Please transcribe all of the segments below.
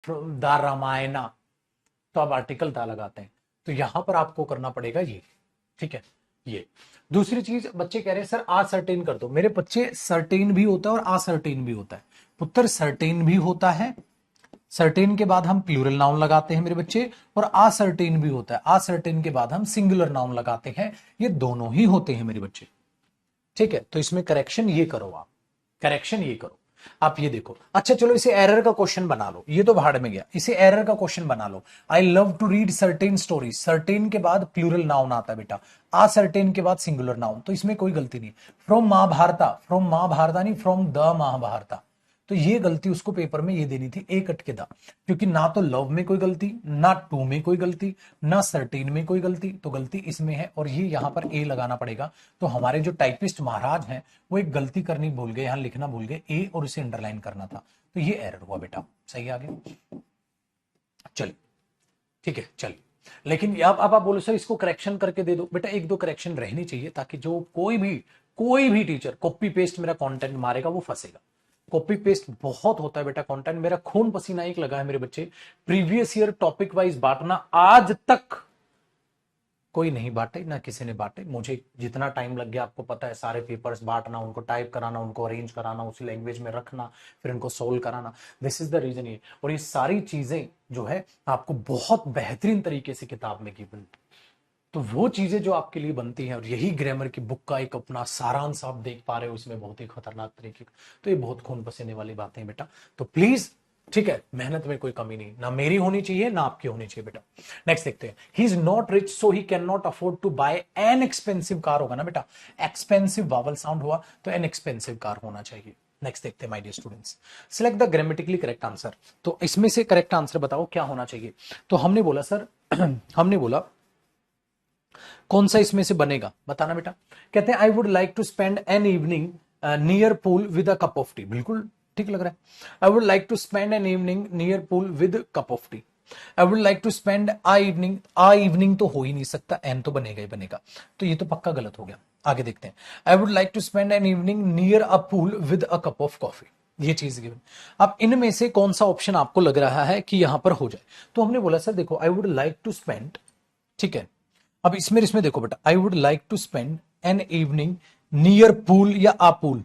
The Ramayana, तो आप article दा लगाते हैं। तो यहां पर आपको करना पड़ेगा ये, ठीक है। ये दूसरी चीज, बच्चे कह रहे हैं सर असर्टेन कर दो। मेरे बच्चे सर्टेन भी होता है और असर्टेन भी होता है। पुत्र सर्टेन भी होता है, सर्टेन के बाद हम प्लूरल नाउन लगाते हैं मेरे बच्चे, और असर्टेन भी होता है, असर्टेन के बाद हम सिंगुलर नाउन लगाते हैं। ये दोनों ही होते हैं मेरे बच्चे, ठीक है। तो इसमें करेक्शन ये करो आप, करेक्शन ये करो आप, ये देखो। अच्छा चलो इसे एरर का क्वेश्चन बना लो, ये तो भाड़ में गया, इसे एरर का क्वेश्चन बना लो। I love to read certain stories, certain के बाद प्लूरल नाउन आता है बेटा, आ सर्टेन के बाद सिंगुलर नाउन, तो इसमें कोई गलती नहीं। फ्रॉम महाभारता, फ्रॉम महाभारता नहीं, फ्रॉम द महाभारता, तो ये गलती उसको पेपर में ये देनी थी, एक अटके दा, क्योंकि ना तो लव में कोई गलती, ना टू में कोई गलती, ना सर्टेन में कोई गलती, तो गलती इसमें है, और ये यहां पर ए लगाना पड़ेगा। तो हमारे जो टाइपिस्ट महाराज हैं वो एक गलती करनी भूल गए, यहां लिखना भूल गए ए, और इसे अंडरलाइन करना था, तो ये एरर हुआ बेटा। सही आगे चलिए, ठीक है चलिए। लेकिन अब आप बोलो सर इसको करेक्शन करके दे दो, बेटा एक दो करेक्शन रहनी चाहिए, ताकि जो कोई भी टीचर कॉपी पेस्ट मेरा कंटेंट मारेगा वो फंसेगा। कॉपी पेस्ट बहुत होता है बेटा कंटेंट, मेरा खून पसीना एक लगा है मेरे बच्चे। प्रीवियस ईयर टॉपिक वाइज बांटना आज तक कोई नहीं बांटे, ना किसी ने बांटे। मुझे जितना टाइम लग गया आपको पता है, सारे पेपर्स बांटना, उनको टाइप कराना, उनको अरेंज कराना, उसी लैंग्वेज में रखना, फिर उनको सोल्व कराना। दिस इज द रीजन ये, और ये सारी चीजें जो है आपको बहुत बेहतरीन तरीके से किताब में की बनती, तो वो चीजें जो आपके लिए बनती हैं, और यही ग्रामर की बुक का एक अपना सारांश आप देख पा रहे हो इसमें, बहुत ही खतरनाक तरीके का। तो ये बहुत खून पसीने वाली बातें हैं बेटा, तो प्लीज, ठीक है, मेहनत में कोई कमी नहीं, ना मेरी होनी चाहिए ना आपकी होनी चाहिए बेटा। नेक्स्ट देखते हैं, he is not rich so he can not afford to buy an expensive car, होगा ना बेटा, एक्सपेंसिव वावल साउंड हुआ तो एन एक्सपेंसिव कार होना चाहिए। नेक्स्ट देखते हैं my dear students, select the grammatically correct answer. तो इसमें से करेक्ट आंसर बताओ क्या होना चाहिए। तो हमने बोला सर हमने बोला कौन सा इसमें से बनेगा, बताना बेटा। कहते हैं I would like to spend an evening near pool with a cup of tea, बिल्कुल ठीक लग रहा है। I would like to spend an evening near pool with cup of tea. I would like to spend a evening तो हो ही नहीं सकता, N तो बनेगा ही बनेगा, तो ये तो पक्का गलत हो गया। आगे देखते हैं, I would like to spend an evening near a pool with a cup of coffee, ये चीज गिवन। अब इनमें से कौन सा ऑप्शन आपको लग रहा है कि यहां पर हो जाए। तो हमने बोला सर देखो, I would like to spend, ठीक है। अब इसमें देखो बेटा, I would like to spend an evening near pool या आ पूल,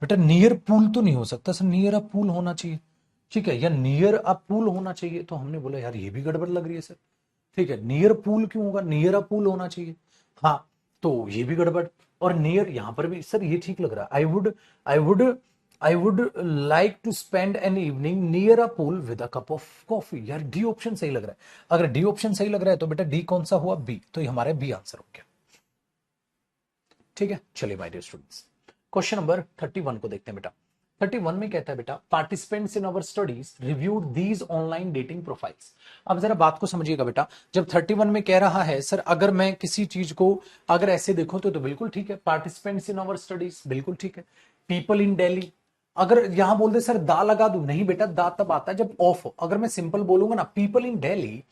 बेटा नियर पूल तो नहीं हो सकता सर, नियर अ पूल होना चाहिए, ठीक है, या नियर अ पूल होना चाहिए। तो हमने बोला यार ये भी गड़बड़ लग रही है सर, ठीक है, नियर पूल क्यों होगा, नियर अ पूल होना चाहिए, हाँ, तो ये भी गड़बड़। और नियर यहां पर भी सर ये ठीक लग रहा है, I would like to spend an evening near a pool with a cup of coffee, यार डी ऑप्शन सही लग रहा है। अगर डी ऑप्शन सही लग रहा है तो बेटा डी कौन सा हुआ, बी, तो ये हमारे बी आंसर हो गया, ठीक है। चलिए my dear students, question number 31 को देखते हैं बेटा। 31 में कहता है बेटा, participants in our studies reviewed these online dating profiles. अब जरा बात को समझिएगा बेटा, जब 31 में कह रहा है सर अगर मैं किसी चीज को अगर ऐसे देखो तो बिल्कुल ठीक है, पार्टिसिपेंट्स इन अवर स्टडीज बिल्कुल ठीक है, पीपल इन दिल्ली, अगर यहां बोल दे सर दा लगा दू, नहीं बेटा दा तब आता है जब ऑफ हो। अगर मैं सिंपल बोलूंगा ना पीपल इन दिल्ली,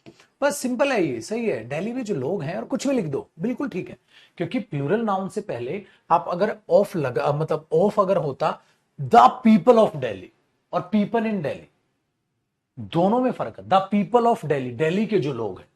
बस सिंपल है, ये सही है, दिल्ली में जो लोग हैं, और कुछ भी लिख दो बिल्कुल ठीक है, क्योंकि प्लूरल नाउन से पहले आप अगर ऑफ लगा, मतलब ऑफ अगर होता, द पीपल ऑफ दिल्ली और पीपल इन दिल्ली दोनों में फर्क है। The people of Delhi, Delhi के जो लोग हैं,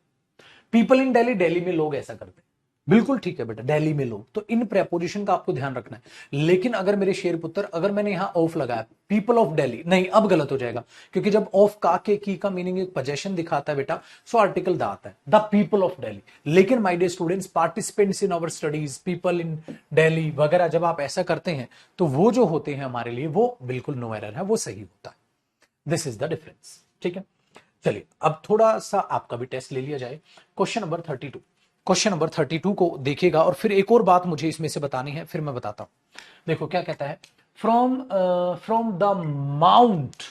पीपल इन दिल्ली, दिल्ली में लोग ऐसा करते हैं, बिल्कुल ठीक है बेटा, दिल्ली में लोग, तो इन प्रेपोजिशन का आपको ध्यान रखना है। लेकिन अगर मेरे शेर पुत्र, अगर मैंने यहां ऑफ लगाया पीपल ऑफ दिल्ली, नहीं अब गलत हो जाएगा, क्योंकि जब ऑफ का के की का मीनिंग एक पोजेशन दिखाता है बेटा, सो आर्टिकल द आता है, द पीपल ऑफ दिल्ली। लेकिन my dear students, participants in our studies, people in Delhi वगैरह जब आप ऐसा करते हैं तो वो जो होते हैं हमारे लिए वो बिल्कुल नो एरर है, वो सही होता है। दिस इज द डिफरेंस, ठीक है। चलिए अब थोड़ा सा आपका भी टेस्ट ले लिया जाए। क्वेश्चन नंबर 32, क्वेश्चन नंबर 32 को देखिएगा, और फिर एक और बात मुझे इसमें से बतानी है, फिर मैं बताता हूं। देखो क्या कहता है, फ्रॉम द माउंट,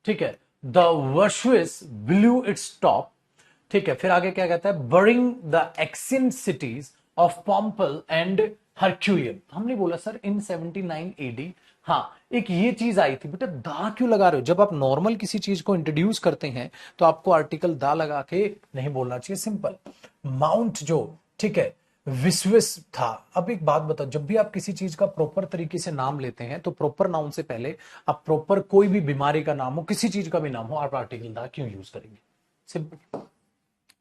ठीक है, the Vesuvius blew its top, ठीक है, फिर आगे क्या कहता है, burying the ancient cities of Pompeii and Herculaneum. हमने बोला सर इन 79 एडी, हाँ एक ये चीज आई थी बेटा, दा क्यों लगा रहे हो, जब आप नॉर्मल किसी चीज को इंट्रोड्यूस करते हैं तो आपको आर्टिकल दा लगा के नहीं बोलना चाहिए, सिंपल। माउंट जो, ठीक है, विश्वस था। अब एक बात बताओ, जब भी आप किसी चीज का प्रॉपर तरीके से नाम लेते हैं तो प्रॉपर नाउन से पहले आप प्रॉपर कोई भी बीमारी का नाम हो, किसी चीज का भी नाम हो, आप आर्टिकल द क्यों यूज करेंगे? Simple.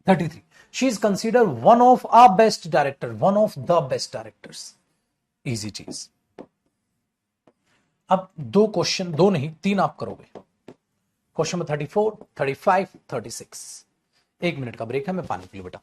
33, she is consider one of a best director, one of the best directors. Easy चीज। अब दो क्वेश्चन, दो नहीं तीन आप करोगे। Question number 34, 35, 36। 1 मिनट का ब्रेक है, मैं पानी पी लूं बेटा।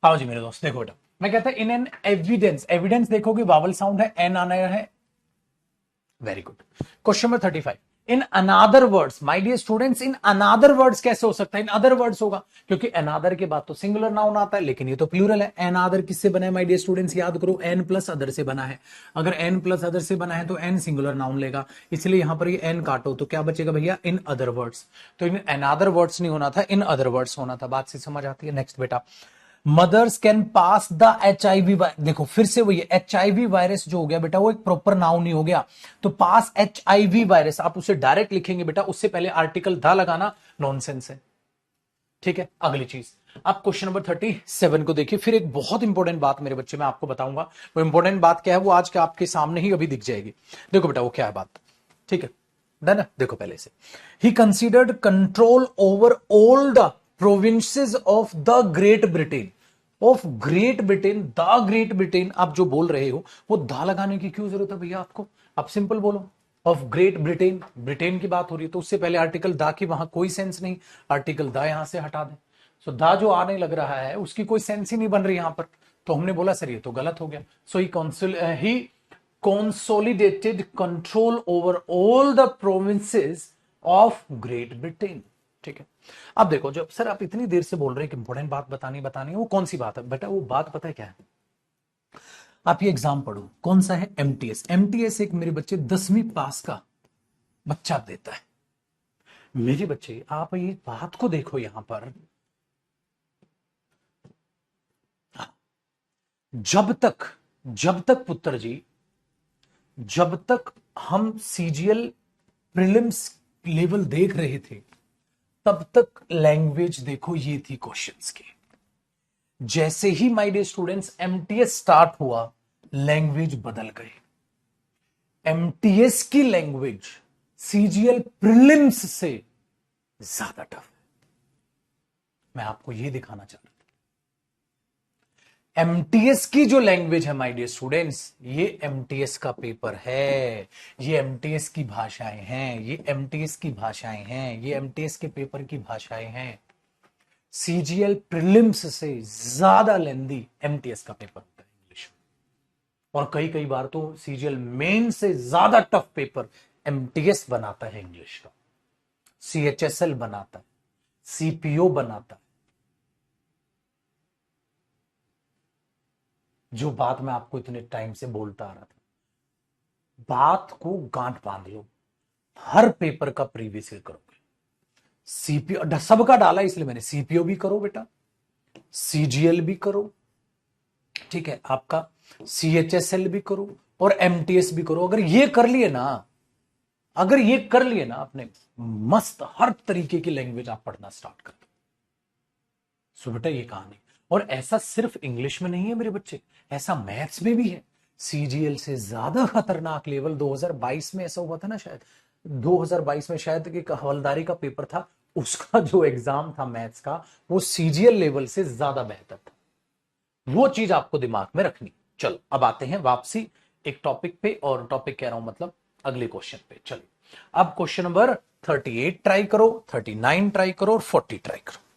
आओ जी मेरे दोस्त, देखो बेटा, मैं कहता इन एन एविडेंस, एविडेंस देखोगे वावल साउंड है, एन आना है। Very good. Question number 35, in another words, my dear students, in another words कैसे हो सकता है? इन अदर वर्ड्स होगा, क्योंकि अनादर के बाद तो सिंगुलर नाउन आता है, लेकिन ये तो प्लूरल है। अनादर किससे बना है माय डियर स्टूडेंट्स? याद करो, एन प्लस अदर से बना है। अगर एन प्लस अदर से बना है तो एन सिंगुलर नाउन लेगा, इसलिए यहां पर ये एन काटो तो क्या बचेगा भैया? In other words. तो इन अनादर वर्ड्स नहीं होना था, इन अदर वर्ड्स होना था। बात से समझ आती है? नेक्स्ट बेटा, mothers can pass the HIV virus. देखो फिर से वही HIV वायरस जो हो गया बेटा, वो एक प्रॉपर नाउन नहीं हो गया। तो पास HIV वायरस आप उसे डायरेक्ट लिखेंगे बेटा, उससे पहले आर्टिकल द लगाना नॉनसेंस है। ठीक है, अगली चीज। अब क्वेश्चन नंबर 37 को देखिए। फिर एक बहुत इंपॉर्टेंट बात मेरे बच्चे मैं आपको बताऊंगा। वो इंपॉर्टेंट बात क्या है, वो आज के आपके सामने ही अभी दिख जाएगी। देखो बेटा वो क्या है बात। ठीक है, डन है? देखो पहले से, he considered control over all the provinces of the great Britain. Of great Britain, the great Britain आप जो बोल रहे हो, वो दा लगाने की क्यों जरूरत है भैया आपको? आप सिंपल बोलो, ऑफ ग्रेट ब्रिटेन। ब्रिटेन की बात हो रही है तो उससे पहले आर्टिकल दा की वहां कोई सेंस नहीं, आर्टिकल दा यहां से हटा दें। सो दा जो आने लग रहा है उसकी कोई सेंस ही नहीं बन रही यहां पर। तो हमने बोला सर ये तो गलत हो गया। सो ही consolidated control over all the provinces of Great Britain। ठीक है, अब देखो, जब सर आप इतनी देर से बोल रहे हैं कि इंपॉर्टेंट बात बतानी बतानी है, वो कौन सी बात है बेटा? वो बात पता है क्या है? आप ये एग्जाम पढ़ो, कौन सा है? एमटीएस। एमटीएस एक मेरे बच्चे 10वीं पास का बच्चा देता है। मेरे बच्चे आप ये बात को देखो यहां पर, जब तक पुत्र जी, जब तक हम सीजीएल प्रीलिम्स लेवल देख रहे थे, तब तक लैंग्वेज देखो ये थी क्वेश्चंस की। जैसे ही my dear students MTS start हुआ, लैंग्वेज बदल गई। एमटीएस की लैंग्वेज सीजीएल प्रीलिम्स से ज्यादा टफ है। मैं आपको यह दिखाना चाह रहा था। एमटीएस की जो लैंग्वेज है माय डियर स्टूडेंट्स, ये एमटीएस का पेपर है, ये एमटीएस की भाषाएं हैं, ये एमटीएस की भाषाएं हैं, ये एमटीएस के पेपर की भाषाएं हैं। सीजीएल प्रीलिम्स से ज्यादा लेंदी एमटीएस का पेपर होता है इंग्लिश में, और कई बार तो सीजीएल मेन से ज्यादा टफ पेपर एमटीएस बनाता है इंग्लिश का, सीएचएसएल बनाता है, सीपीओ बनाता है। जो बात मैं आपको इतने टाइम से बोलता आ रहा था, बात को गांठ बांध लो, हर पेपर का प्रीवियस ईयर करोगे। सीपीओ सबका डाला इसलिए मैंने, सीपीओ भी करो बेटा, सीजीएल भी करो, ठीक है, आपका सीएचएसएल भी करो और एमटीएस भी करो। अगर ये कर लिए ना, आपने मस्त हर तरीके की लैंग्वेज आप पढ़ना स्टार्ट कर दो। सो बेटा ये कहानी, और ऐसा सिर्फ इंग्लिश में नहीं है मेरे बच्चे, ऐसा मैथ्स में भी है। सीजीएल से ज्यादा खतरनाक लेवल 2022 में ऐसा हुआ था ना, शायद 2022 में शायद कि हवलदारी का पेपर था, उसका जो एग्जाम था मैथ्स का, वो सीजीएल लेवल से ज्यादा बेहतर था। वो चीज आपको दिमाग में रखनी। चलो अब आते हैं वापसी एक टॉपिक पे, और टॉपिक कह रहा हूं मतलब अगले क्वेश्चन पे। चलो अब क्वेश्चन नंबर 38 ट्राई करो, 39 ट्राई करो और 40 ट्राई करो।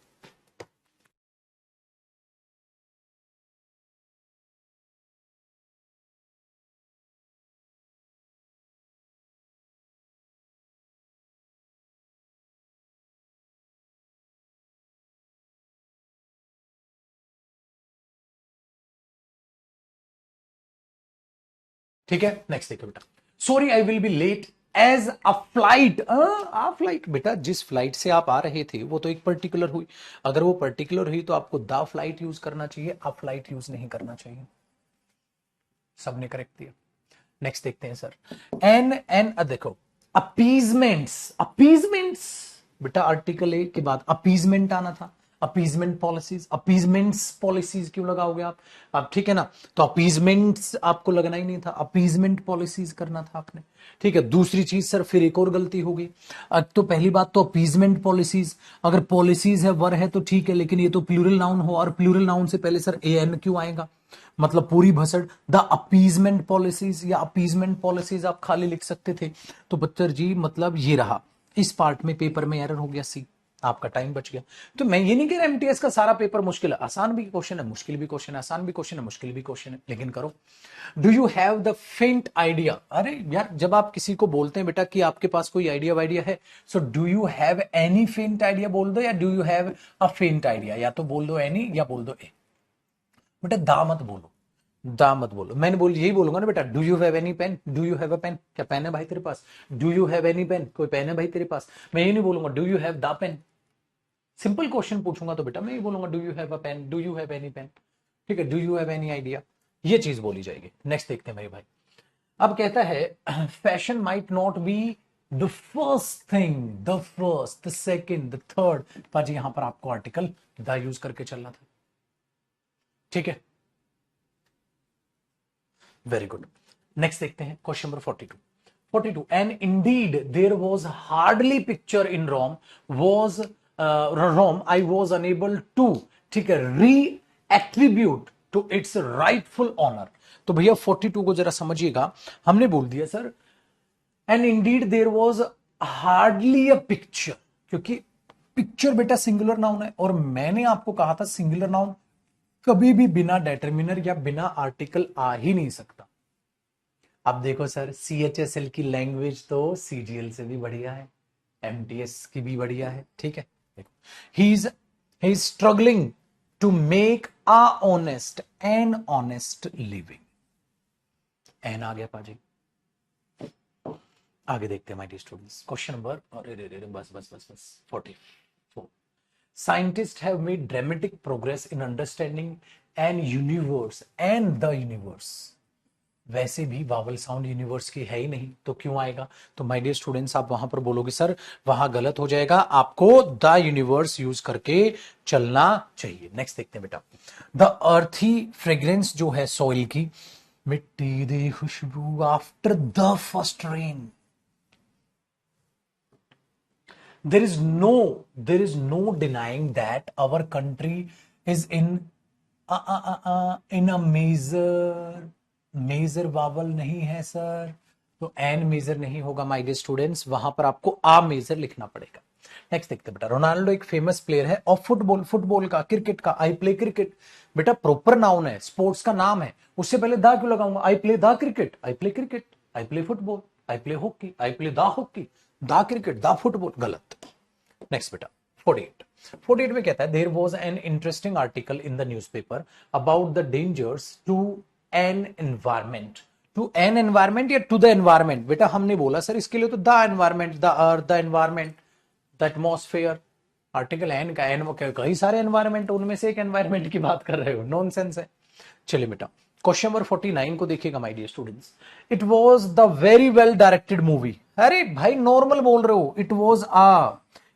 ठीक है, नेक्स्ट देखो बेटा। Sorry I will be late as a flight. Flight बेटा, जिस फ्लाइट से आप आ रहे थे वो तो एक पर्टिकुलर हुई, अगर वो पर्टिकुलर हुई तो आपको द फ्लाइट यूज करना चाहिए, अ फ्लाइट यूज नहीं करना चाहिए। सबने करेक्ट दिया। नेक्स्ट देखते हैं सर। एन एन देखो, अपीजमेंट्स बेटा, आर्टिकल ए के बाद अपीजमेंट आना था, अपीजमेंट पॉलिसीज। अपीजमेंट्स पॉलिसीज क्यों लगाओगे आप ठीक है ना, तो अपीजमेंट्स आपको लगना ही नहीं था, अपीजमेंट पॉलिसीज करना था आपने। ठीक है, दूसरी चीज सर फिर एक और गलती होगी। तो पहली बात तो अपीजमेंट पॉलिसीज, अगर पॉलिसीज है वर है तो ठीक है, लेकिन ये तो प्लूरल नाउन हो, और प्लूरल नाउन से पहले सर ए एन क्यों आएगा, मतलब पूरी भसड़। द अपीजमेंट पॉलिसीज या अपीजमेंट पॉलिसीज आप खाली लिख सकते थे। तो बच्चर जी मतलब ये रहा, इस पार्ट में पेपर में एरर हो गया, सी आपका टाइम बच गया। तो मैं ये नहीं कह रहा एमटीएस का सारा पेपर मुश्किल है, आसान भी क्वेश्चन है, मुश्किल भी क्वेश्चन है, आसान भी क्वेश्चन है, मुश्किल भी क्वेश्चन है, लेकिन करो। डू यू हैव द फेंट आइडिया? अरे यार, जब आप किसी को बोलते हैं बेटा कि आपके पास कोई आइडिया वाइडिया है, so do you have any फेंट आइडिया बोल दो, या डू यू हैव अ फेंट आइडिया, या तो बोल दो एनी या बोल दो ए। बेटा दा मत बोलो, दा मत बोलो। मैंने यही बोलूंगा ना बेटा, do you have any pen, do you have a pen, क्या पेन है भाई तेरे पास? Do you have any pen, कोई पेन है भाई तेरे पास? मैं ये नहीं बोलूंगा do you have the pen. Simple question पूछूंगा तो बेटा मैं ये बोलूंगा do you have a pen, do you have any pen. ठीक है, do you have any idea, ये चीज बोली जाएगी। नेक्स्ट देखते हैं मेरे भाई। अब कहता है fashion might not be the first thing, the first, the second, the third. पाजी यहां पर आपको आर्टिकल द यूज करके चलना था। ठीक है, वेरी गुड। नेक्स्ट देखते हैं question number 42। And indeed there was hardly picture in Rome was Rome I was unable to, ठीक है, re attribute to its rightful honour. तो भैया 42 को जरा समझिएगा। हमने बोल दिया sir and indeed there was hardly a picture, क्योंकि पिक्चर बेटा सिंगुलर नाउन है, और मैंने आपको कहा था सिंगुलर नाउन कभी भी बिना डेटरमिनर या बिना आर्टिकल आ ही नहीं सकता। अब देखो सर, CHSL की लैंग्वेज तो CGL से भी बढ़िया है, MTS की भी बढ़िया है, ठीक है। देखो, he is struggling to make a honest and honest living. An आ गया पाजी। आगे देखते हैं my dear students, question number, अरे रे रे बस बस बस बस 44। Scientists have made dramatic progress in understanding an universe and the universe। वैसे भी वावल साउंड यूनिवर्स की है ही नहीं, तो क्यों आएगा? तो माय डियर स्टूडेंट्स, आप वहां पर बोलोगे सर वहां गलत हो जाएगा, आपको द यूनिवर्स यूज करके चलना चाहिए। नेक्स्ट देखते हैं बेटा, द अर्थी फ्रेग्रेंस जो है सॉइल की, मिट्टी दी खुशबू after the first rain. there is no denying that our country is in a major vowel नहीं है सर, तो एन मेजर नहीं होगा माय डियर स्टूडेंट्स, वहां पर आपको आ मेजर लिखना पड़ेगा। नेक्स्ट देखते हैं बेटा, रोनाल्डो एक फेमस प्लेयर है ऑफ फुटबॉल, फुटबॉल का, क्रिकेट का, आई प्ले क्रिकेट। बेटा प्रॉपर नाउन है, स्पोर्ट्स का नाम है, उससे पहले दा क्यों लगाऊंगा? I play the cricket, I play cricket, I play football, I play hockey, I play the hockey, the cricket, the football, गलत। नेक्स्ट बेटा 48 में कहता है, there was an interesting article in the newspaper about the dangers to an environment. To an environment या to the environment? बेटा हमने बोला sir इसके लिए तो the environment, the earth, the environment, the atmosphere. Article an का, N कई सारे एनवायरमेंट, उनमें से एक एनवायरमेंट की बात कर रहे हो, नॉनसेंस है। चलिए बेटा क्वेश्चन नंबर 49 को देखिएगा my dear students, it was the very well directed movie. अरे भाई नॉर्मल बोल रहे हो,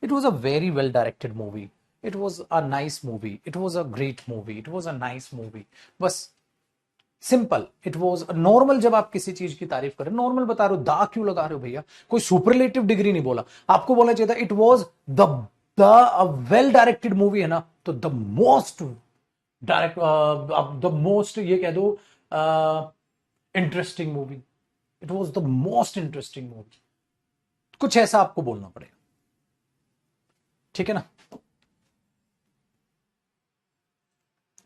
it was a very well directed movie, it was a nice movie, it was a great movie, it was a nice movie। बस simple, it was normal. जब आप किसी चीज की तारीफ कर रहे हो, नॉर्मल बता रहे हो, दा क्यों लगा रहे हो भैया? कोई सुपरलेटिव डिग्री नहीं बोला, आपको बोलना चाहिए था it was the well directed movie है ना, तो the most direct, the most ये कह दो interesting movie, it was the most interesting movie, कुछ ऐसा आपको बोलना पड़ेगा, ठीक है ना।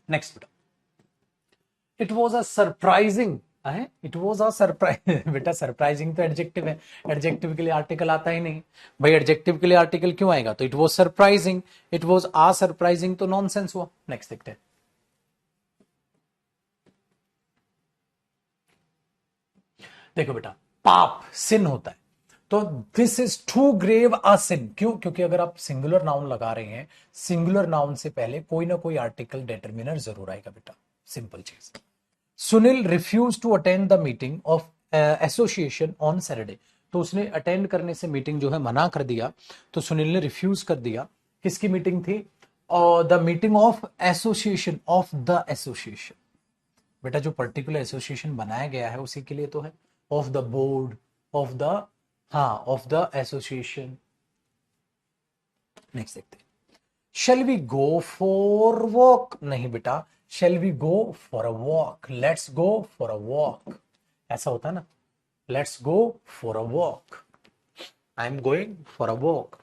नेक्स्ट बेटा, इट वॉज अ सरप्राइजिंग है, इट वॉज अ सरप्राइज बेटा सरप्राइजिंग तो एडजेक्टिव है, एडजेक्टिव के लिए आर्टिकल आता ही नहीं भाई, एडजेक्टिव के लिए आर्टिकल क्यों आएगा? तो it was surprising, it was a surprising तो नॉनसेंस हुआ। नेक्स्ट देखते हैं, देखो बेटा पाप सिन होता है, तो this is too grave a sin, क्यों? क्योंकि अगर आप सिंगुलर नाउन लगा रहे हैं, सिंगुलर नाउन से पहले कोई ना कोई आर्टिकल डिटरमिनर जरूर आएगा बेटा, सिंपल चीज। Sunil refuse to attend the meeting of association on Saturday, तो उसने अटेंड करने से मीटिंग जो है मना कर दिया, तो सुनील ने रिफ्यूज कर दिया। किसकी मीटिंग थी? और the meeting of association, of the association. बेटा जो पर्टिकुलर एसोसिएशन बनाया गया है उसी के लिए तो है, of the board, of the, हाँ ऑफ द एसोसिएशन। नेक्स्ट देखते हैं, shall we go for walk? नहीं बेटा, shall we go for a walk, let's go for a walk, ऐसा होता है ना, let's go for a walk, I am going for a walk.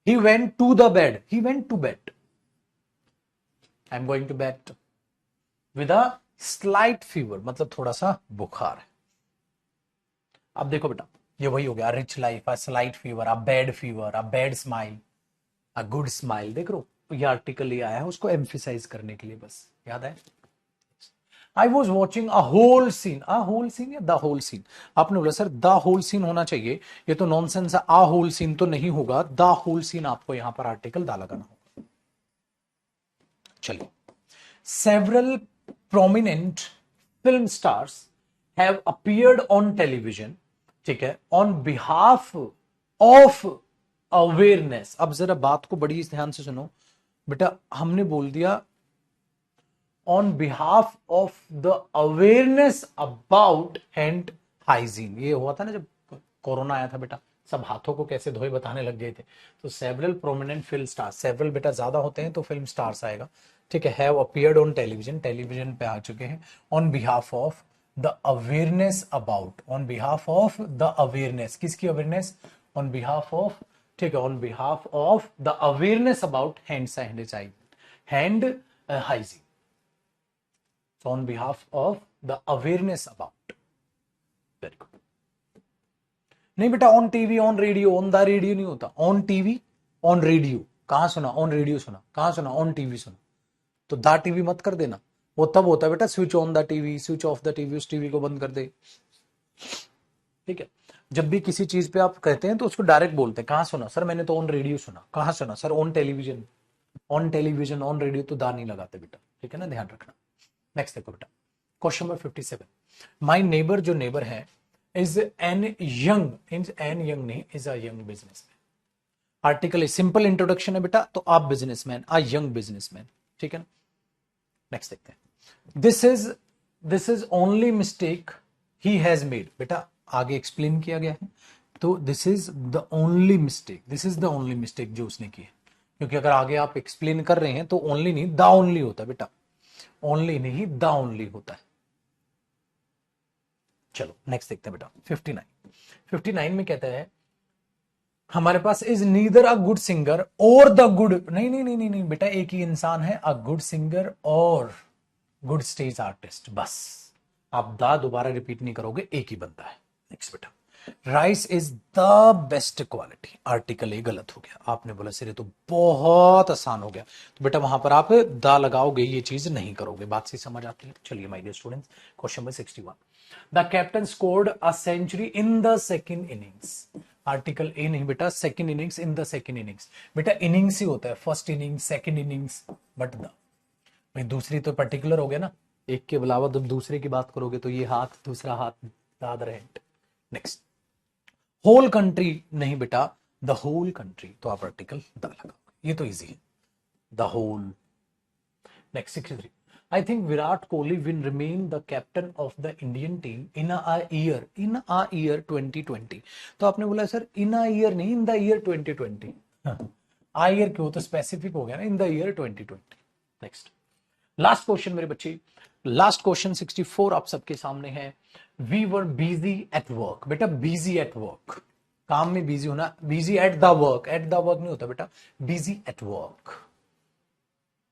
He went to the bed, he went to bed, I am going to bed with a slight fever, मतलब थोड़ा सा बुखार है। अब देखो बेटा ये वही हो गया, rich life, a slight fever, a bad fever, a bad smile, a good smile. देख रो ये आर्टिकल ये आया है उसको एम्फिसाइज करने के लिए, बस याद है। I was watching a whole scene या द होल सीन? आपने बोला सर द होल सीन होना चाहिए, ये तो नॉनसेंस है, अ होल सीन तो नहीं होगा, द होल सीन आपको यहां पर आर्टिकल दा लगाना होगा। चलिए, several prominent film stars have appeared on television, ठीक है, ऑन बिहाफ ऑफ अवेयरनेस। अब जरा बात को बड़ी ध्यान से सुनो बेटा, हमने बोल दिया on behalf of the awareness about hand hygiene. ये हुआ था ना जब कोरोना आया था बेटा, सब हाथों को कैसे धोए बताने लग गए थे। तो several prominent film stars, several बेटा ज्यादा होते हैं तो फिल्म स्टार्स आएगा, ठीक है, have appeared on television, television पे आ चुके हैं, on behalf of the awareness about, on behalf of the awareness, किसकी अवेयरनेस? ऑन बिहाफ ऑफ, ठीक है, on behalf of the awareness about hand sanitising, hand hygiene, on behalf of the awareness about. Very good. नहीं बेटा, on TV on radio, on the radio नहीं होता, on TV on radio. कहां सुना? On radio सुना। कहां सुना? On TV सुना। तो द टीवी मत कर देना, वो तब होता है बेटा switch on the TV, switch off the TV, उस टीवी को बंद कर दे। ठीक है, जब भी किसी चीज पे आप कहते हैं तो उसको डायरेक्ट बोलते हैं। कहां सुना? सर मैंने तो ऑन रेडियो सुना। कहां सुना? Sir on television. On television on radio तो दा नहीं लगाते बेटा, ठीक है ना, ध्यान रखना। नेक्स्ट देखो बेटा, क्वेश्चन नंबर 57। माई नेबर, जो नेबर है, is an young, an young नहीं, is a young businessman. Article simple introduction है बेटा, तो आप बिजनेसमैन, अ यंग बिजनेसमैन, ठीक है ना। नेक्स्ट देखते हैं, this is only mistake he has made. बेटा आगे एक्सप्लेन किया गया है, तो this is the only mistake, this is the only mistake जो उसने की है। क्योंकि अगर आगे आप एक्सप्लेन कर रहे हैं तो ओनली नहीं, द ओनली होता है बेटा, ओनली नहीं द ओनली होता है। चलो नेक्स्ट देखते हैं बेटा, 59 में कहता है हमारे पास is neither a good singer और द गुड, नहीं नहीं नहीं नहीं नहीं बेटा, एक ही इंसान है, अ गुड सिंगर और गुड स्टेज आर्टिस्ट, बस आप दा दोबारा रिपीट नहीं करोगे, एक ही बनता है। नेक्स्ट बेटा, rice is the best quality. Article a गलत हो गया, आपने बोला सर ये तो बहुत आसान हो गया, तो बेटा वहां पर आप दा लगाओगे, ये चीज नहीं करोगे। बात से समझ आती है। चलिए my dear students, question number 61। The captain scored a century in the second innings. Article a नहीं बेटा, second innings, in the second innings. बेटा इनिंग्स ही होता है, first innings, second innings, but the भाई दूसरी तो पर्टिकुलर हो गया ना, एक के अलावा जब दूसरे की बात करोगे तो ये हाथ, दूसरा हाथ, the other hand. Next, whole country नहीं बेटा, द होल कंट्री, तो आप आर्टिकल द लगाओगे, ये तो इजी है, the whole. Next 63, I think Virat Kohli will remain the captain of the Indian team in a year 2020। तो आपने बोला सर इन अ ईयर नहीं, in the year 2020। A year क्यों, तो स्पेसिफिक हो गया ना, in the year 2020। Next, last question मेरे बच्चे, लास्ट क्वेश्चन 64 आप सबके सामने है। We were busy at work. बेटा बिजी एट वर्क, काम में बिजी होना, busy at the work, at the work नहीं होता बेटा, बिजी एट वर्क,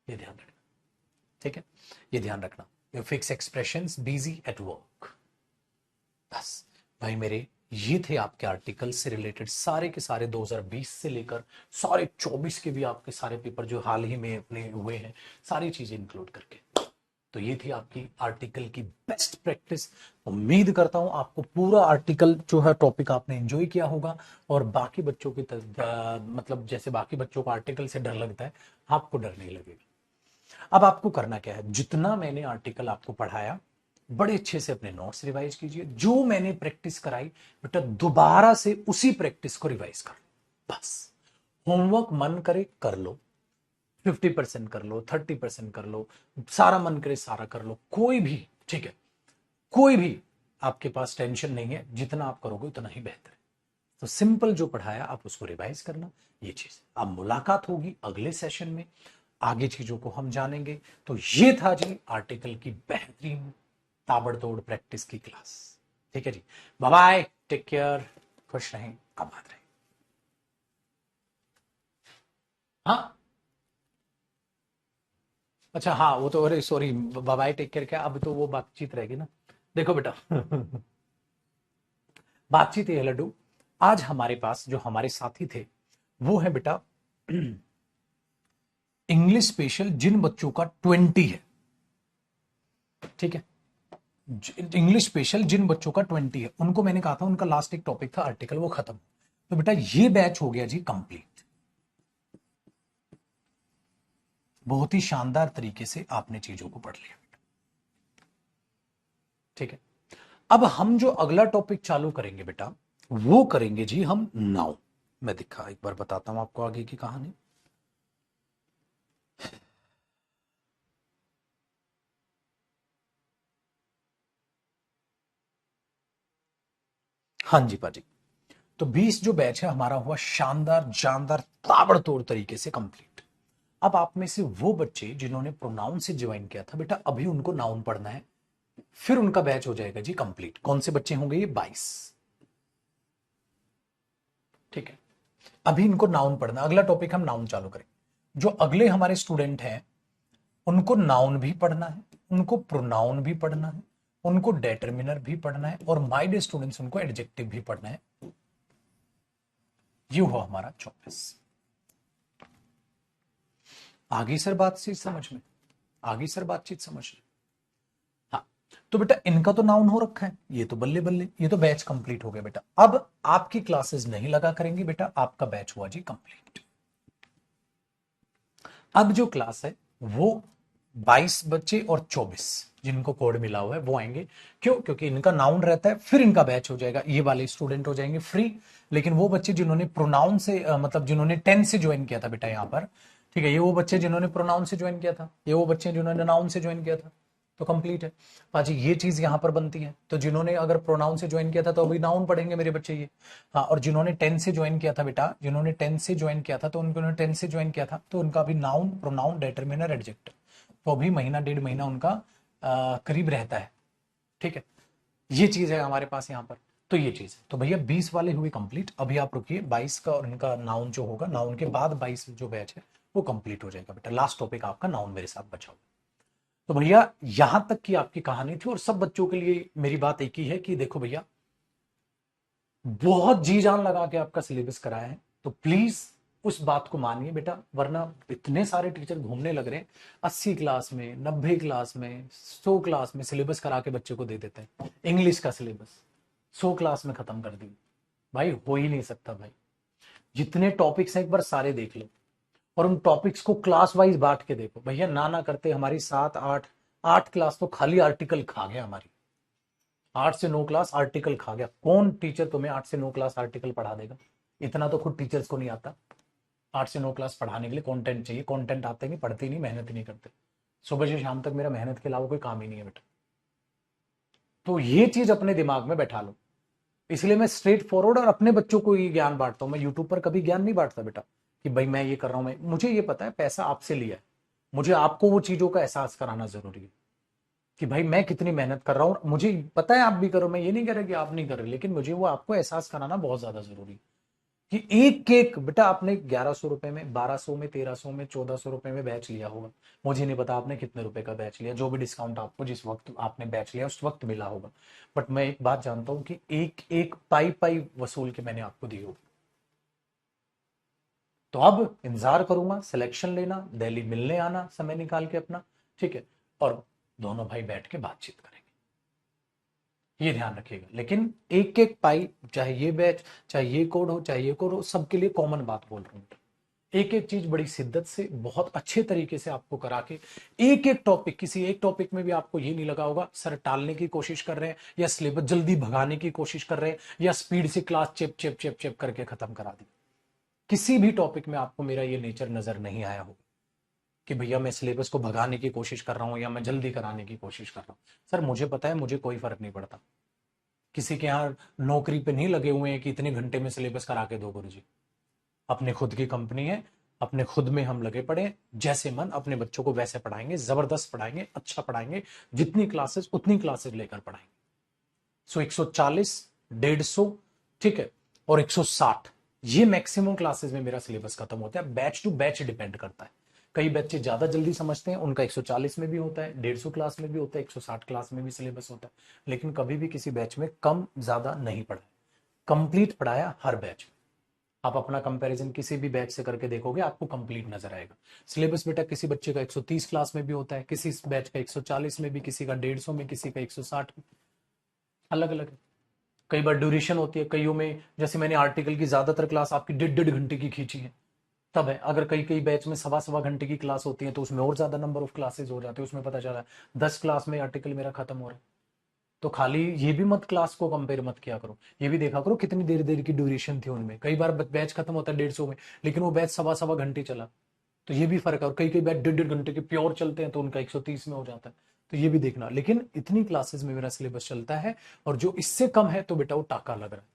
ये ध्यान रखना, ठीक है, ये ध्यान रखना। ये fix expressions, busy at work, बस भाई मेरे ये थे आपके आर्टिकल से रिलेटेड सारे के सारे 2020 से लेकर सारे 24 के भी आपके सारे पेपर जो हाल ही में अपने हुए हैं, सारी चीजें इंक्लूड करके। तो ये थी आपकी आर्टिकल की बेस्ट प्रैक्टिस। उम्मीद करता हूं आपको पूरा आर्टिकल जो है टॉपिक आपने एंजॉय किया होगा, और बाकी बच्चों की मतलब जैसे बाकी बच्चों को आर्टिकल से डर लगता है, आपको डर नहीं लगेगा। अब आपको करना क्या है, जितना मैंने आर्टिकल आपको पढ़ाया बड़े अच्छे से अपने नोट्स रिवाइज कीजिए, जो मैंने प्रैक्टिस कराई बेटा दोबारा से उसी प्रैक्टिस को रिवाइज कर लो, बस होमवर्क मन करे कर लो, 50% कर लो, 30% कर लो, सारा मन करे सारा कर लो, कोई भी, ठीक है, कोई भी आपके पास टेंशन नहीं है, जितना आप करोगे उतना ही बेहतर है। तो सिंपल जो पढ़ाया आप उसको रिवाइज करना, ये चीज। अब मुलाकात होगी अगले सेशन में, आगे चीजों को हम जानेंगे। तो ये था जी आर्टिकल की बेहतरीन ताबड़तोड़ प्रैक्टिस की क्लास, ठीक है जी। बाय बाय, टेक केयर, खुश रहें, आबाद रहें। हाँ अच्छा, हाँ वो तो, अरे sorry, bye bye take care, क्या अब तो वो बातचीत रहेगी ना। देखो बेटा बातचीत ये है लड्डू, आज हमारे पास जो हमारे साथी थे वो है बेटा इंग्लिश स्पेशल, जिन बच्चों का 20 है, ठीक है, इंग्लिश स्पेशल जिन बच्चों का 20 है, उनको मैंने कहा था उनका लास्ट एक टॉपिक था आर्टिकल, वो खत्म। तो बेटा ये बैच हो गया जी कंप्लीट, बहुत ही शानदार तरीके से आपने चीजों को पढ़ लिया, ठीक है। अब हम जो अगला टॉपिक चालू करेंगे बेटा, वो करेंगे जी हम नाउ। मैं दिखा एक बार बताता हूं आपको आगे की कहानी। हाँ जी पाजी, तो 20 जो बैच है हमारा हुआ शानदार जानदार ताबड़तोड़ तरीके से कंप्लीट। अब आप में से वो बच्चे जिन्होंने प्रोनाउन से ज्वाइन किया था बेटा, अभी उनको नाउन पढ़ना है, फिर उनका बैच हो जाएगा जी कंप्लीट। कौन से बच्चे होंगे ये? 22, ठीक है। अभी इनको नाउन पढ़ना, अगला टॉपिक हम नाउन चालू करें। जो अगले हमारे स्टूडेंट हैं उनको नाउन भी पढ़ना है, उनको प्रोनाउन भी पढ़ना है, उनको डेटर्मिनर भी पढ़ना है और माय डियर स्टूडेंट्स उनको एडजेक्टिव भी पढ़ना है। ये हुआ हमारा 24। आगे सर बातचीत समझ में, आगे सर बातचीत समझ में। हाँ, तो बेटा इनका तो नाउन हो रखा है, ये तो बल्ले बल्ले, ये तो बैच कंप्लीट हो गया बेटा। अब आपकी क्लासेस नहीं लगा करेंगे बेटा, आपका बैच हुआ जी कंप्लीट। अब जो क्लास है वो 22 बच्चे और 24 जिनको कोड मिला हुआ है वो आएंगे। क्यों? क्योंकि इनका नाउन रहता है, फिर इनका बैच हो जाएगा, ये वाले स्टूडेंट हो जाएंगे फ्री। लेकिन वो बच्चे जिन्होंने प्रोनाउन से मतलब जिन्होंने 10 से ज्वाइन किया था बेटा यहाँ पर, ठीक है, ये वो बच्चे जिन्होंने प्रोनाउन से ज्वाइन किया था, ये वो बच्चे जिन्होंने नाउन से ज्वाइन किया था, तो कंप्लीट है पाजी। ये चीज यहां पर बनती है, तो जिन्होंने अगर प्रोनाउन से ज्वाइन किया था तो अभी नाउन पढ़ेंगे मेरे बच्चे ये। हाँ, और जिन्होंने 10 से ज्वाइन किया था बेटा, जिन्होंने 10 से ज्वाइन किया था तो उन्होंने 10 से ज्वाइन किया था तो उनका भी नाउन, प्रोनाउन, डेटरमिनर, एडजेक्टिव, तो अभी महीना 1.5 महीना उनका करीब रहता है। ठीक है, ये चीज है हमारे पास यहाँ पर। तो ये चीज है, तो भैया 20 वाले हुए कंप्लीट। अभी आप रुकिए, 22 का और इनका नाउन जो होगा, नाउन के बाद 22 जो बैच है वो कंप्लीट हो जाएगा बेटा। लास्ट टॉपिक आपका नाउन मेरे साथ बचा हुआ। तो भैया यहां तक की आपकी कहानी थी, और सब बच्चों के लिए मेरी बात एक ही है कि देखो भैया, बहुत जी जान लगा के आपका सिलेबस कराया है, तो प्लीज उस बात को मानिए बेटा, वरना इतने सारे टीचर घूमने लग रहे हैं, 80 क्लास में, 90 क्लास में, 100 क्लास में सिलेबस करा के बच्चे को दे देते हैं। इंग्लिश का सिलेबस 100 क्लास में खत्म कर दी, भाई हो ही नहीं सकता भाई। जितने टॉपिक्स हैं एक बार सारे देख लो, और उन टॉपिक्स को क्लास वाइज बांट के देखो। भैया ना ना करते हमारी 7 8 क्लास तो खाली आर्टिकल खा गया हमारी। 8 से 9 क्लास आर्टिकल खा गया। कौन टीचर तुम्हें 8 से 9 क्लास आर्टिकल पढ़ा देगा? इतना तो खुद टीचर्स को नहीं आता। 8 से 9 क्लास पढ़ाने के लिए कंटेंट चाहिए, कंटेंट आते नहीं, पढ़ते नहीं, मेहनत नहीं करते। सुबह से शाम तक मेरा मेहनत के अलावा कोई काम ही नहीं है बेटा। तो ये चीज अपने दिमाग में बैठा लो। इसलिए मैं स्ट्रेट फॉरवर्ड और अपने बच्चों को ये ज्ञान बांटता हूं। मैं यूट्यूब पर कभी ज्ञान नहीं बांटता बेटा कि भाई मैं ये कर रहा हूं। मैं, मुझे ये पता है पैसा आपसे लिया है, मुझे आपको वो चीजों का एहसास कराना जरूरी है कि भाई मैं कितनी मेहनत कर रहा हूं। मुझे पता है आप भी करो, मैं ये नहीं कह रहा कि आप नहीं कर रहे, लेकिन मुझे वो आपको एहसास कराना बहुत ज्यादा जरूरी है कि एक एक बेटा आपने 1100 रुपए में, 1200 में, 1300 में, 1400 रुपए में बैच लिया होगा। मुझे नहीं पता आपने कितने रुपए का बैच लिया, जो भी डिस्काउंट आपको जिस वक्त आपने बैच लिया उस वक्त मिला होगा। बट मैं एक बात जानता हूं कि एक एक पाई पाई वसूल के मैंने आपको दी होगी। तो अब इंतजार करूंगा, सिलेक्शन लेना, दिल्ली मिलने आना समय निकाल के अपना, ठीक है, और दोनों भाई बैठ के बातचीत करेंगे। ये ध्यान रखिएगा। लेकिन एक एक पाई, चाहे ये बैच, चाहे ये कोड हो, चाहे ये कोड हो, सबके लिए कॉमन बात बोल रहा हूं। एक एक चीज बड़ी शिद्दत से, बहुत अच्छे तरीके से आपको करा के, एक एक टॉपिक, किसी एक टॉपिक में भी आपको ये नहीं लगा होगा सर टालने की कोशिश कर रहे हैं, या सिलेबस जल्दी भगाने की कोशिश कर रहे हैं, या स्पीड से क्लास चेप चेप चेप चेप करके खत्म करा दी। किसी भी टॉपिक में आपको मेरा ये नेचर नजर नहीं आया होगा कि भैया मैं सिलेबस को भगाने की कोशिश कर रहा हूं या मैं जल्दी कराने की कोशिश कर रहा हूं। सर मुझे पता है, मुझे कोई फर्क नहीं पड़ता। किसी के यहाँ नौकरी पे नहीं लगे हुए हैं कि इतने घंटे में सिलेबस करा के दो गुरुजी। अपने खुद की कंपनी है, अपने खुद में हम लगे पड़े हैं। जैसे मन अपने बच्चों को वैसे पढ़ाएंगे, जबरदस्त पढ़ाएंगे, अच्छा पढ़ाएंगे, जितनी क्लासेस उतनी क्लासेस लेकर पढ़ाएंगे। सो 140, 150, ठीक है, और 160, ये मैक्सिमम क्लासेस में मेरा सिलेबस खत्म होता है। बैच टू बैच डिपेंड करता है। कई बच्चे ज्यादा जल्दी समझते हैं, उनका 140 में भी होता है, 150 क्लास में भी होता है, 160 क्लास में भी सिलेबस होता है। लेकिन कभी भी किसी बैच में कम ज्यादा नहीं पढ़ा, कंप्लीट पढ़ाया हर बैच में। आप अपना कंपैरिजन किसी भी बैच से करके देखोगे, आपको कंप्लीट नजर आएगा। सिलेबस बेटा किसी बच्चे का 130 क्लास में भी होता है, किसी बैच का 140 में भी, किसी का 150 में, किसी का 160 में, अलग अलग है। कई बार ड्यूरेशन होती है कईयों में, जैसे मैंने आर्टिकल की ज्यादातर क्लास आपकी 1.5 घंटे की खींची है, तब है। अगर कई कई बैच में 1.25 घंटे की क्लास होती है तो उसमें और ज्यादा नंबर ऑफ क्लासेस हो जाते हैं। उसमें पता चला 10 क्लास में आर्टिकल मेरा खत्म हो रहा है। तो खाली ये भी मत क्लास को कंपेयर मत किया करो, ये भी देखा करो कितनी देर देर की ड्यूरेशन थी उनमें। कई बार बैच खत्म होता है 150 में, लेकिन वो बैच 1.25 घंटे चला, तो ये भी फर्क है। और कई कई बैच 1.5 घंटे के प्योर चलते हैं तो उनका 130 में हो जाता है। तो ये भी देखना। लेकिन इतनी क्लासेस में मेरा सिलेबस चलता है, और जो इससे कम है तो बेटा वो टाका लग रहा है।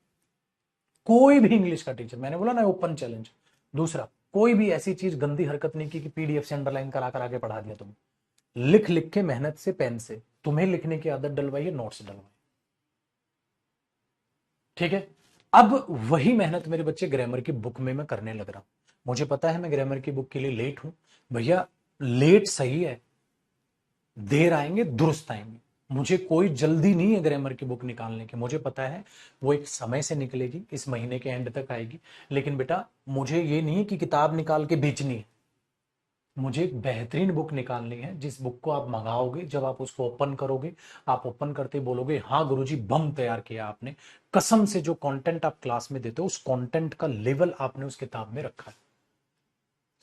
कोई भी इंग्लिश का टीचर, मैंने बोला ना ओपन चैलेंज। दूसरा, कोई भी ऐसी चीज गंदी हरकत नहीं की कि पीडीएफ से अंडरलाइन करा करा के पढ़ा दिया तुम्हें। लिख लिख के, मेहनत से, पेन से तुम्हें लिखने की आदत डलवाई है, नोट्स डलवाई, ठीक है। अब वही मेहनत मेरे बच्चे ग्रामर की बुक में मैं करने लग रहा हूं। मुझे पता है मैं ग्रामर की बुक के लिए लेट हूं, भैया लेट सही है, देर आएंगे दुरुस्त आएंगे। मुझे कोई जल्दी नहीं है ग्रामर की बुक निकालने की, मुझे पता है वो एक समय से निकलेगी, इस महीने के एंड तक आएगी। लेकिन बेटा मुझे ये नहीं है कि किताब निकाल के बेचनी है, मुझे एक बेहतरीन बुक निकालनी है, जिस बुक को आप मंगाओगे, जब आप उसको ओपन करोगे, आप ओपन करते ही बोलोगे हाँ गुरुजी बम तैयार किया आपने, कसम से जो कंटेंट आप क्लास में देते हो उस कंटेंट का लेवल आपने उस किताब में रखा है।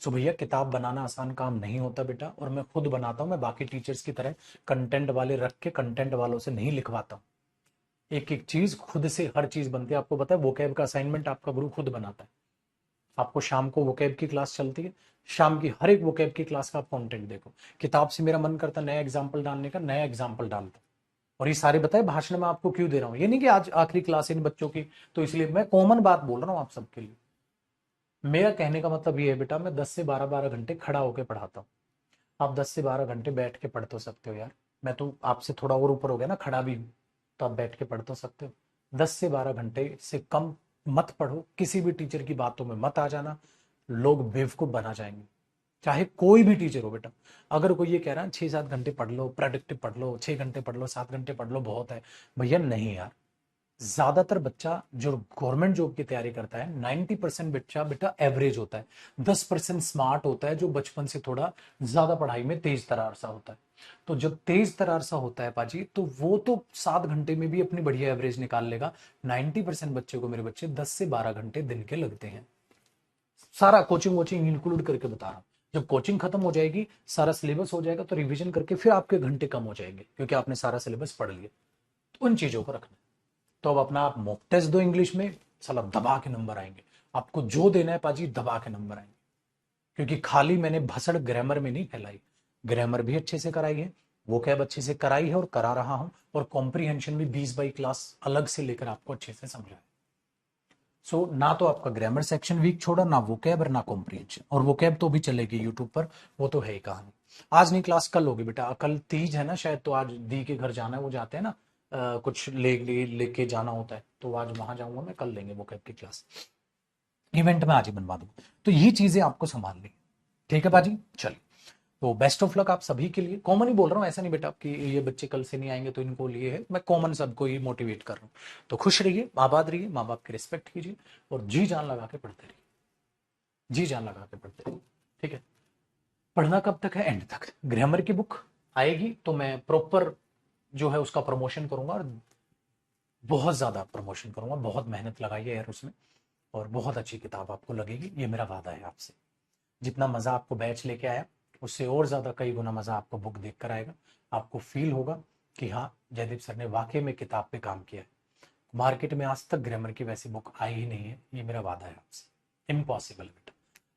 सो भैया किताब बनाना आसान काम नहीं होता बेटा, और मैं खुद बनाता हूं, मैं बाकी टीचर्स की तरह कंटेंट वाले रख के कंटेंट वालों से नहीं लिखवाता हूं। एक एक चीज खुद से हर चीज बनती है। आपको पता है वोकैब का असाइनमेंट आपका गुरु खुद बनाता है। आपको शाम को वोकैब की क्लास चलती है, शाम की हर एक वोकैब की क्लास का आप कंटेंट देखो। किताब से मेरा मन करता नया एग्जाम्पल डालने का, नया एग्जाम्पल डालता। और ये सारे बताए भाषण में आपको क्यों दे रहा हूं, ये नहीं कि आज आखिरी क्लास इन बच्चों की तो इसलिए, मैं कॉमन बात बोल रहा हूं आप सबके लिए। मेरा कहने का मतलब ये है बेटा, मैं 10 से 12 घंटे खड़ा होकर पढ़ाता हूँ। आप 10 से 12 घंटे बैठ के पढ़ तो सकते हो यार, मैं तो आपसे थोड़ा और ऊपर हो गया ना, खड़ा भी हूं, तो आप बैठ के पढ़ तो सकते हो। 10 से 12 घंटे से कम मत पढ़ो, किसी भी टीचर की बातों में मत आ जाना, लोग बेवकूफ बना जाएंगे, चाहे कोई भी टीचर हो बेटा। अगर कोई ये कह रहा है 6-7 घंटे पढ़ लो, प्रोडक्टिव पढ़ लो, 6 घंटे पढ़ लो, 7 घंटे पढ़ लो बहुत है, भैया नहीं यार। ज्यादातर बच्चा जो गवर्नमेंट जॉब की तैयारी करता है 90% बच्चा बेटा एवरेज होता है, 10% स्मार्ट होता है जो बचपन से थोड़ा ज्यादा पढ़ाई में तेज तरार सा होता है। तो जब तेज तरार सा होता है पाजी, तो वो तो 7 घंटे में भी अपनी बढ़िया एवरेज निकाल लेगा। 90% बच्चे को मेरे बच्चे 10 से 12 घंटे दिन के लगते हैं। सारा कोचिंग वोचिंग इंक्लूड करके बता रहा हूं। जब कोचिंग खत्म हो जाएगी, सारा सिलेबस हो जाएगा, तो रिवीजन करके फिर आपके घंटे कम हो जाएंगे, क्योंकि आपने सारा सिलेबस पढ़ लिया। तो उन चीजों को रखना। तो अब अपना आप मॉक टेस्ट दो इंग्लिश में, साला दबा के नंबर आएंगे। आपको जो देना है पाजी दबा के नंबर आएंगे, क्योंकि खाली मैंने भसड़ ग्रामर में नहीं फैलाई, ग्रामर भी अच्छे से कराई है, वो कैब अच्छे से कराई है और करा रहा हूं, और कॉम्प्रीहेंशन भी 20 बाई क्लास अलग से लेकर आपको अच्छे से समझाया। सो ना तो आपका ग्रामर सेक्शन वीक छोड़ा, ना वो कैब और ना कॉम्प्रीहेंशन। और वो कैब तो भी चलेगी यूट्यूब पर, वो तो है ही कहानी। आज नहीं क्लास कल होगी बेटा, कल तीज है ना शायद, तो आज दी के घर जाना है, वो जाते हैं ना, कुछ लेके जाना होता है, तो आज वहां जाऊंगा मैं, कल लेंगे वो कैब की क्लास, इवेंट में आज ही बनवा दूंगा। तो ये चीजें आपको संभालनी, ठीक है बाजी। चलिए, तो बेस्ट ऑफ लक आप सभी के लिए। कॉमन ही बोल रहा हूँ, ऐसा नहीं बेटा कि ये बच्चे कल से नहीं आएंगे तो इनको लिए है, मैं कॉमन सबको ही मोटिवेट कर रहा हूँ। तो खुश रहिए, आबाद रहिए, माँ बाप की रिस्पेक्ट कीजिए, और जी जान लगा के पढ़ते रहिए, जी जान लगा के पढ़ते रहिए, ठीक है। पढ़ना कब तक है? एंड तक। ग्रामर की बुक आएगी तो मैं प्रॉपर जो है उसका प्रमोशन करूंगा, और बहुत ज्यादा प्रमोशन करूंगा, बहुत मेहनत लगाई है यार उसमें, और बहुत अच्छी किताब आपको लगेगी, ये मेरा वादा है आपसे। जितना मजा आपको बैच लेके आया, उससे और ज्यादा कई गुना मजा आपको बुक देख कर आएगा। आपको फील होगा कि हाँ, जयदीप सर ने वाकई में किताब पे काम किया है। मार्केट में आज तक ग्रामर की वैसी बुक आई ही नहीं है, ये मेरा वादा है आपसे। इम्पॉसिबल बेटा,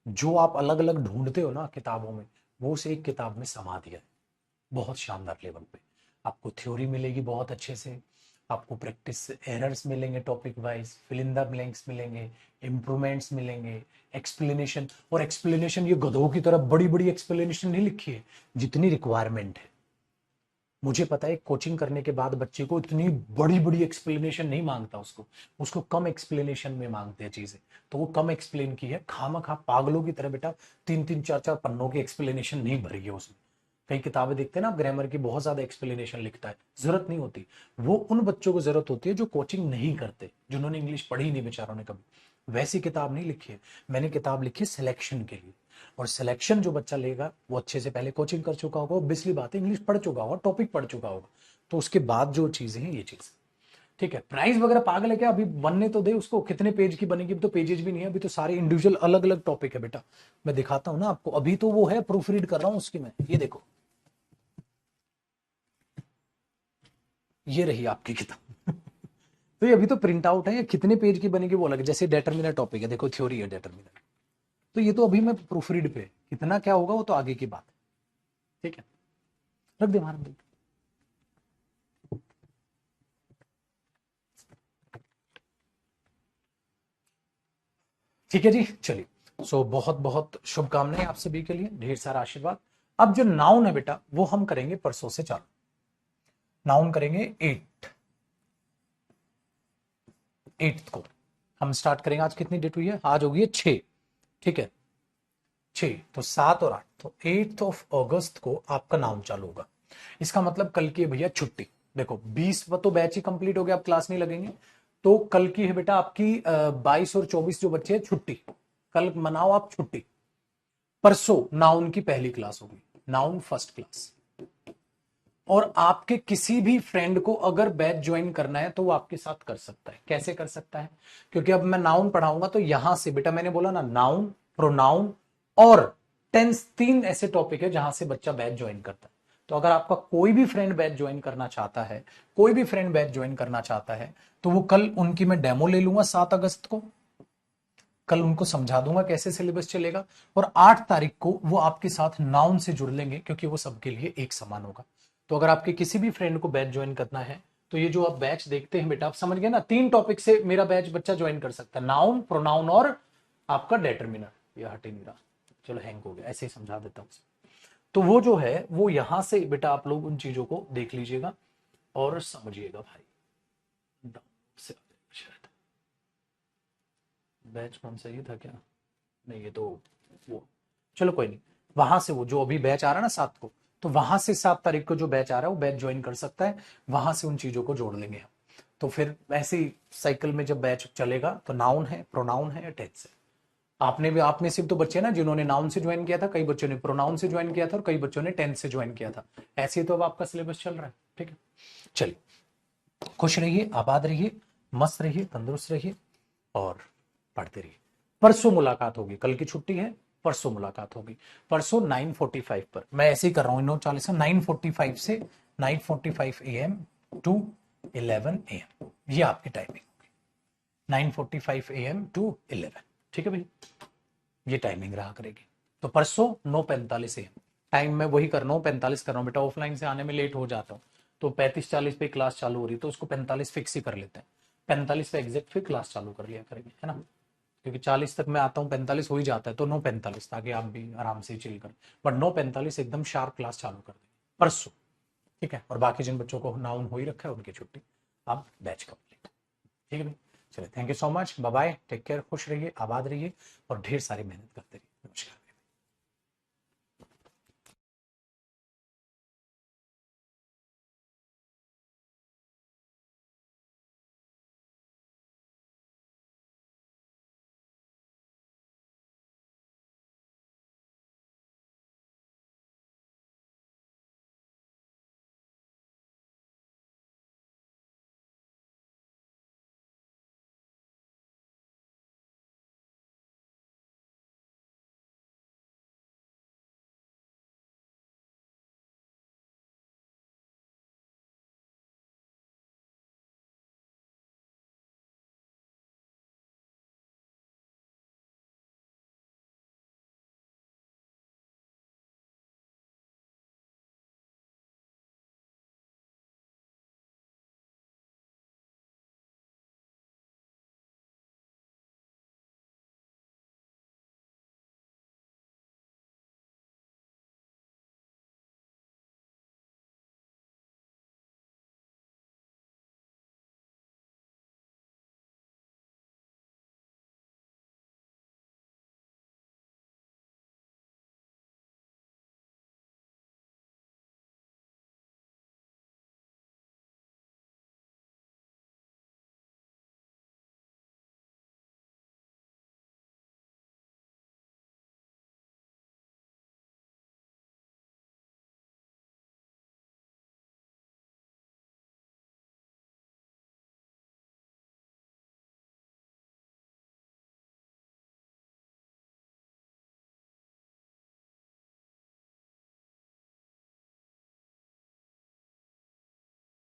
जो आप अलग अलग ढूंढते हो ना किताबों में, वो उसे एक किताब में समा दिया है, बहुत शानदार लेवल पे। आपको थ्योरी मिलेगी बहुत अच्छे से, आपको प्रैक्टिस एरर्स मिलेंगे, topic wise fill in the blanks मिलेंगे, इंप्रूवमेंट्स मिलेंगे, एक्सप्लेनेशन। और एक्सप्लेनेशन ये गधों की तरह बड़ी बड़ी एक्सप्लेनेशन नहीं लिखी है, जितनी रिक्वायरमेंट है। मुझे पता है कोचिंग करने के बाद बच्चे को इतनी बड़ी बड़ी एक्सप्लेनेशन नहीं मांगता, उसको उसको कम एक्सप्लेनेशन में मांगते हैं चीजें, तो वो कम एक्सप्लेन की है, खामा खा पागलों की तरह बेटा 3-3 4-4 पन्नों की एक्सप्लेनेशन नहीं भरी है उसमें। कई किताबें देखते हैं ना, ग्रामर की बहुत ज्यादा एक्सप्लेनेशन लिखता है, जरूरत नहीं होती। वो उन बच्चों को जरूरत होती है जो कोचिंग नहीं करते, जिन्होंने इंग्लिश पढ़ी नहीं बेचारों ने कभी, वैसी किताब नहीं लिखी है। मैंने किताब लिखी है सिलेक्शन के लिए, और सिलेक्शन जो बच्चा लेगा वो अच्छे से पहले कोचिंग कर चुका होगा, ऑब्वियसली बात है, इंग्लिश पढ़ चुका होगा, टॉपिक पढ़ चुका होगा, तो उसके बाद जो चीजें हैं ये चीज, ठीक है। प्राइस वगैरह पागल है क्या, अभी बनने तो दे उसको, कितने पेज की बनेगी, अभी तो पेजेज भी नहीं है, अभी तो सारे इंडिविजुअल अलग अलग टॉपिक है बेटा। मैं दिखाता हूं ना आपको, अभी तो वो है, प्रूफ रीड कर रहा हूं उसकी मैं, ये देखो, ये रही आपकी किताब। तो ये अभी तो प्रिंट आउट है, ये कितने पेज की बनेगी वो अलग, जैसे डेटर्मिनर टॉपिक है, देखो थ्योरी है डेटर्मिनर, तो ये तो अभी मैं प्रूफ रीड पे, कितना क्या होगा वो तो आगे की बात है, ठीक है। रख दे वहां, ठीक है जी। चलिए, सो बहुत बहुत शुभकामनाएं आप सभी के लिए, ढेर सारा आशीर्वाद। अब जो नाउन है बेटा, वो हम करेंगे परसों से चालू, नाउन करेंगे 8th को हम स्टार्ट करेंगे। आज कितनी डेट हुई है? आज होगी है 6, ठीक है, 6, तो 7 और 8, तो 8th ऑफ अगस्त को आपका नाउन चालू होगा। इसका मतलब कल की है भैया छुट्टी, देखो 20 तो बैच ही कंप्लीट हो गया, अब क्लास नहीं लगेंगे। तो कल की है बेटा आपकी 22 और 24 जो बच्चे हैं छुट्टी, कल मनाओ आप छुट्टी। परसों नाउन की पहली क्लास होगी, नाउन फर्स्ट क्लास। और आपके किसी भी फ्रेंड को अगर बैच ज्वाइन करना है तो वो आपके साथ कर सकता है। कैसे कर सकता है? क्योंकि अब मैं नाउन पढ़ाऊंगा तो यहां से बेटा मैंने बोला ना, नाउन, प्रोनाउन और टेंस, 3 ऐसे टॉपिक है जहां से बच्चा बैच ज्वाइन करता है। तो अगर आपका कोई भी फ्रेंड बैच ज्वाइन करना चाहता है, कोई भी फ्रेंड बैच ज्वाइन करना चाहता है, तो वो कल उनकी मैं डेमो ले लूंगा 7 अगस्त को, कल उनको समझा दूंगा कैसे सिलेबस चलेगा। और 8 तारीख को वो आपके साथ नाउन से जुड़ लेंगे, क्योंकि वो सबके लिए एक समान होगा। तो अगर आपके किसी भी फ्रेंड को बैच ज्वाइन करना है तो ये जो आप बैच देखते हैं बेटा, आप समझ गए ना, 3 टॉपिक से मेरा बैच बच्चा ज्वाइन कर सकता है, नाउन, प्रोनाउन और आपका डेटरमिनर। ये हट ही नहीं रहा, चलो हैंग हो गया, ऐसे ही समझा देता हूं। तो वो जो है वो यहां से बेटा आप लोग उन चीजों को देख लीजिएगा और समझिएगा भाई। शायद बैच कौन सा, ये था क्या? नहीं, ये तो वो, चलो कोई नहीं। वहां से वो जो अभी बैच आ रहा है ना 7 को, तो वहां से 7 तारीख को जो बैच आ रहा है वो बैच ज्वाइन कर सकता है, वहां से उन चीजों को जोड़ लेंगे हम। तो फिर ऐसे ही साइकिल में जब बैच चलेगा तो नाउन है, प्रोनाउन है या टेंस है। आपने भी, आप में सिर्फ तो बच्चे ना जिन्होंने नाउन से ज्वाइन किया था, कई बच्चों ने प्रोनाउन से ज्वाइन किया था और कई बच्चों ने टेंस से ज्वाइन किया था। ऐसे ही तो अब आपका सिलेबस चल रहा है। ठीक है, चलिए, खुश रहिए, आबाद रहिए, मस्त रहिए, तंदुरुस्त रहिए और पढ़ते रहिए। परसों मुलाकात होगी, कल की छुट्टी है, परसों मुलाकात होगी। परसों 9:45 पर, मैं ऐसे ही कर रहा हूँ 9:40 9:45 से 9:45 AM टू 11 AM, ये आपकी टाइमिंग होगी, 9:45 AM टू 11। ठीक है भाई, ये टाइमिंग रहा करेगी। तो परसों 9:45 AM टाइम मैं वही कर रहा हूँ, 45 कर रहा हूँ बेटा, ऑफलाइन से आने में लेट हो जाता हूँ। तो 35-40 पे क्लास चालू हो रही है तो उसको 45 फिक्स ही कर लेते हैं, 45 पे एग्जैक्ट फिर क्लास चालू कर लिया करेंगे, है ना। क्योंकि 40 तक मैं आता हूँ, 45 हो ही जाता है, तो 9:45 ताकि आप भी आराम से चिल करें। बट 9:45 एकदम शार्प क्लास चालू कर देंगे परसों। ठीक है, और बाकी जिन बच्चों को नाउन हो ही रखा है उनकी छुट्टी, आप बैच कंप्लीट। ठीक है भाई, चलिए, thank you so much, bye bye, take care, खुश रहिए, आबाद रहिए और ढेर सारी मेहनत करते रहिए।